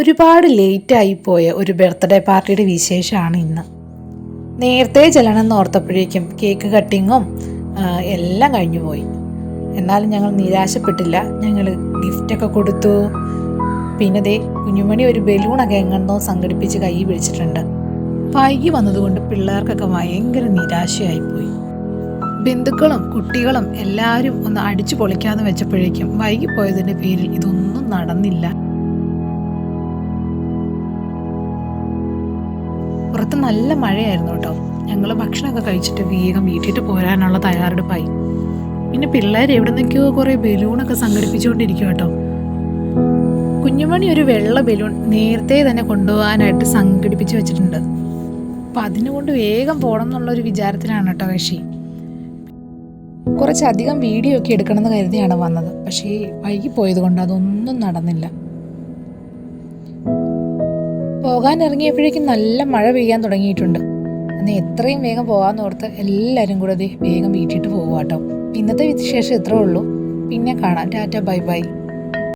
ഒരുപാട് ലേറ്റായി പോയ ഒരു ബർത്ത്ഡേ പാർട്ടിയുടെ വിശേഷമാണ് ഇന്ന്. നേരത്തെ ചെല്ലണമെന്ന് ഓർത്തപ്പോഴേക്കും കേക്ക് കട്ടിങ്ങും എല്ലാം കഴിഞ്ഞു പോയി. എന്നാലും ഞങ്ങൾ നിരാശപ്പെട്ടില്ല. ഞങ്ങൾ ഗിഫ്റ്റൊക്കെ കൊടുത്തു. പിന്നെ ദേ കുഞ്ഞുമണി ഒരു ബലൂണൊക്കെ എങ്ങനെന്നോ സംഘടിപ്പിച്ച് കൈ പിടിച്ചിട്ടുണ്ട്. വൈകി വന്നതുകൊണ്ട് പിള്ളേർക്കൊക്കെ ഭയങ്കര നിരാശയായിപ്പോയി. ബന്ധുക്കളും കുട്ടികളും എല്ലാവരും ഒന്ന് അടിച്ചു പൊളിക്കാന്ന് വെച്ചപ്പോഴേക്കും വൈകിപ്പോയതിൻ്റെ പേരിൽ ഇതൊന്നും നടന്നില്ല. പുറത്ത് നല്ല മഴയായിരുന്നു കേട്ടോ. ഞങ്ങൾ ഭക്ഷണമൊക്കെ കഴിച്ചിട്ട് വേഗം വീട്ടിട്ട് പോരാനുള്ള തയ്യാറെടുപ്പായി. പിന്നെ പിള്ളേർ എവിടെ നിന്നൊക്കെയോ കുറേ ബലൂണൊക്കെ സംഘടിപ്പിച്ചുകൊണ്ടിരിക്കും കേട്ടോ. കുഞ്ഞുമണി ഒരു വെള്ള ബലൂൺ നേരത്തെ തന്നെ കൊണ്ടുപോകാനായിട്ട് സംഘടിപ്പിച്ച് വെച്ചിട്ടുണ്ട്. അപ്പം അതിനുകൊണ്ട് വേഗം പോകണം എന്നുള്ളൊരു വിചാരത്തിലാണ് കേട്ടോ കക്ഷി. കുറച്ചധികം വീഡിയോ ഒക്കെ എടുക്കണമെന്ന് കരുതിയാണ് വന്നത്. പക്ഷേ വൈകി പോയത് കൊണ്ട് അതൊന്നും നടന്നില്ല. പോകാൻ ഇറങ്ങിയപ്പോഴേക്കും നല്ല മഴ പെയ്യാൻ തുടങ്ങിയിട്ടുണ്ട്. അന്ന് എത്രയും വേഗം പോകാമെന്ന് ഓർത്ത് എല്ലാവരും കൂടെ വേഗം വീട്ടിട്ട് പോകുക കേട്ടോ. ഇന്നത്തെ വിശേഷം ഇത്രേ ഉള്ളൂ. പിന്നെ കാണാം. Tata, bye bye.